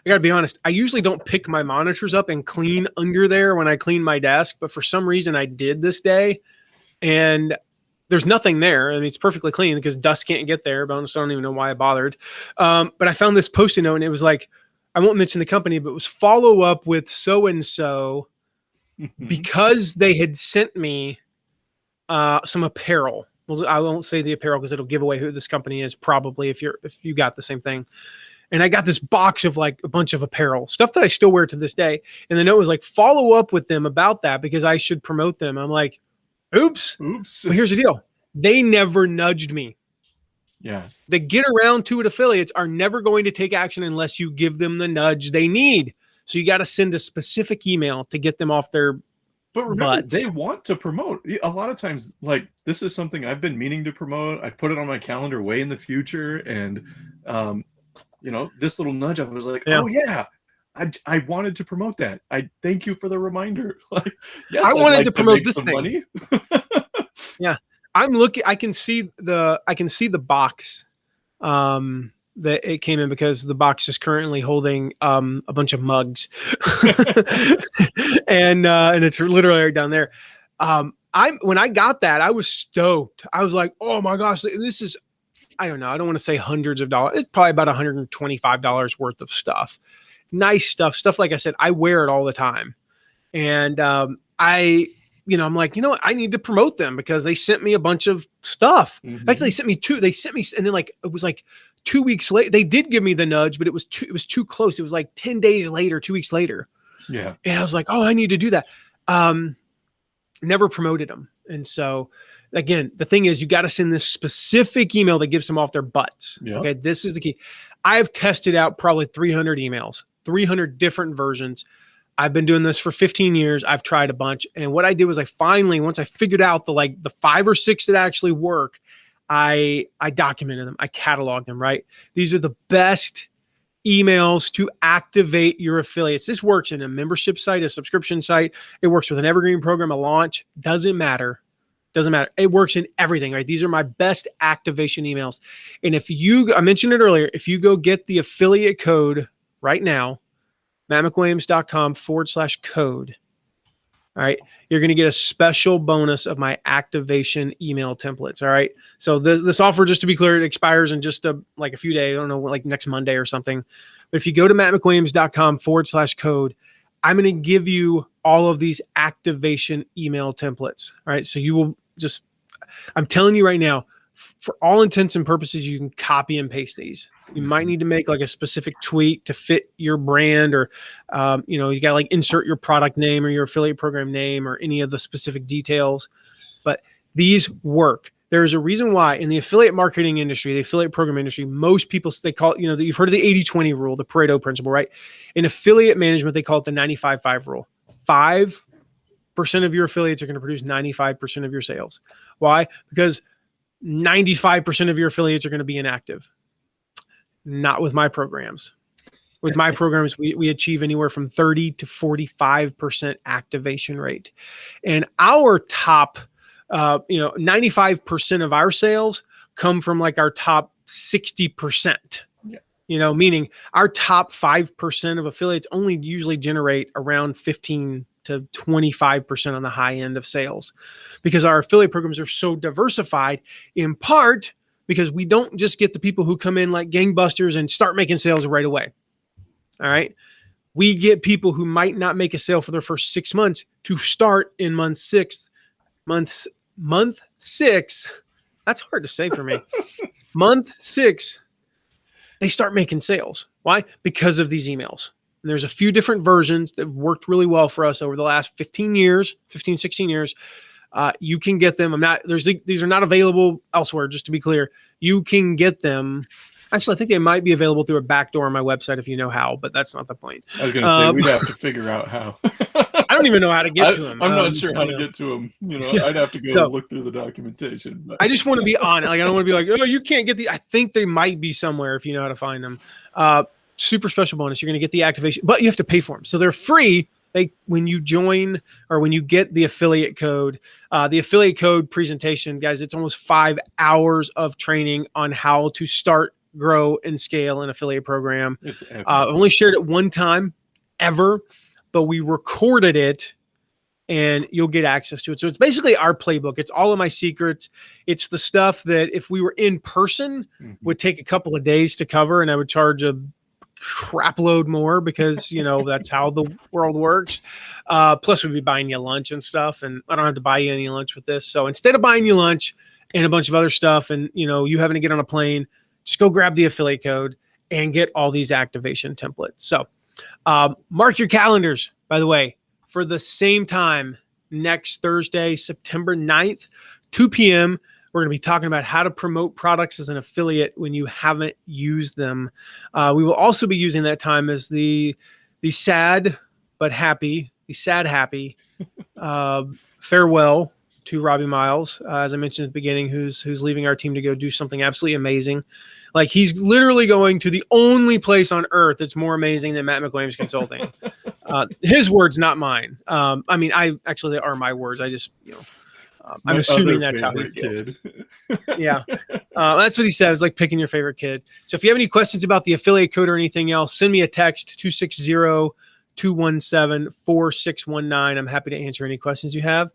gotta be honest, I usually don't pick my monitors up and clean under there when I clean my desk, but for some reason I did this day. And there's nothing there. I mean, it's perfectly clean because dust can't get there. But I don't even know why I bothered. But I found this Post-it note, and it was like, I won't mention the company, but it was follow up with so-and-so because they had sent me some apparel. Well, I won't say the apparel because it'll give away who this company is probably if you got the same thing. And I got this box of like a bunch of apparel, stuff that I still wear to this day. And the note was like, follow up with them about that because I should promote them. I'm like, oops. Well, here's the deal. They never nudged me. Yeah. The get around to it affiliates are never going to take action unless you give them the nudge they need. So you got to send a specific email to get them off their But remember, butts. they want to promote. A lot of times, like, this is something I've been meaning to promote. I put it on my calendar way in the future. And, you know, this little nudge, I was like, oh, yeah, I wanted to promote that. I thank you for the reminder. Like, yes, I wanted to promote this some thing. money. Yeah. I'm looking, I can see the box that it came in because the box is currently holding a bunch of mugs. and it's literally right down there. When I got that, I was stoked. I was like, oh my gosh, this is, I don't know. I don't want to say hundreds of dollars. It's probably about $125 worth of stuff. Nice stuff. Like I said, I wear it all the time. And I'm like, you know what? I need to promote them because they sent me a bunch of stuff. Mm-hmm. In fact, they sent me, and then like, it was like 2 weeks later, they did give me the nudge, but it was too close. It was like 10 days later, 2 weeks later. Yeah. And I was like, oh, I need to do that. Never promoted them. And so again, the thing is you got to send this specific email that gives them off their butts. Yep. Okay. This is the key. I've tested out probably 300 emails, 300 different versions. I've been doing this for 15 years. I've tried a bunch. And what I did was once I figured out the 5 or 6 that actually work, I documented them. I cataloged them, right? These are the best emails to activate your affiliates. This works in a membership site, a subscription site. It works with an evergreen program, a launch. Doesn't matter. It works in everything, right? These are my best activation emails. And I mentioned it earlier, if you go get the affiliate code right now, mattmcwilliams.com/code. All right. You're going to get a special bonus of my activation email templates. All right. So this offer, just to be clear, it expires in just a few days. I don't know, like next Monday or something. But if you go to mattmcwilliams.com/code, I'm going to give you all of these activation email templates. All right. So you will I'm telling you right now, for all intents and purposes, you can copy and paste these. You might need to make like a specific tweak to fit your brand, or, you got to like insert your product name or your affiliate program name or any of the specific details. But these work. There's a reason why in the affiliate marketing industry, the affiliate program industry, most people, they call it, you've heard of the 80-20 rule, the Pareto principle, right? In affiliate management, they call it the 95-5 rule. 5% of your affiliates are going to produce 95% of your sales. Why? Because 95% of your affiliates are going to be inactive. Not with my programs. With my programs, we achieve anywhere from 30 to 45% activation rate. And our top, 95% of our sales come from like our top 60%. Yeah. Meaning our top 5% of affiliates only usually generate around 15 to 25% on the high end of sales, because our affiliate programs are so diversified, in part because we don't just get the people who come in like gangbusters and start making sales right away. All right. We get people who might not make a sale for their first 6 months to start in month six. Month six. That's hard to say for me. Month 6, they start making sales. Why? Because of these emails. And there's a few different versions that worked really well for us over the last 16 years. You can get them. These are not available elsewhere, just to be clear. You can get them. Actually, I think they might be available through a backdoor on my website if you know how, but that's not the point. I was going to say, we'd have to figure out how. I don't even know how to get to them. I'm not sure how to get to them. I'd have to go look through the documentation. But. I just want to be honest. Like, I don't want to be like, oh, you can't get the. I think they might be somewhere if you know how to find them. Super special bonus. You're going to get the activation, but you have to pay for them. So they're free. When you join or when you get the affiliate code presentation, guys, it's almost 5 hours of training on how to start, grow, and scale an affiliate program. I've only shared it one time ever, but we recorded it and you'll get access to it. So it's basically our playbook. It's all of my secrets. It's the stuff that if we were in person would take a couple of days to cover, and I would charge a crap load more because, you know, that's how the world works. Plus we'd be buying you lunch and stuff, and I don't have to buy you any lunch with this. So instead of buying you lunch and a bunch of other stuff, and, you know, you having to get on a plane, just go grab the affiliate code and get all these activation templates. So mark your calendars, by the way, for the same time next Thursday, September 9th, 2 p.m. We're going to be talking about how to promote products as an affiliate when you haven't used them. We will also be using that time as the sad happy farewell to Robbie Miles, as I mentioned at the beginning, who's leaving our team to go do something absolutely amazing. Like, he's literally going to the only place on earth that's more amazing than Matt McWilliams Consulting. His words, not mine. I mean, they are my words. I just, you know, I'm assuming that's how he feels. Yeah. That's what he says, like picking your favorite kid. So if you have any questions about the affiliate code or anything else, send me a text, 260-217-4619. I'm happy to answer any questions you have.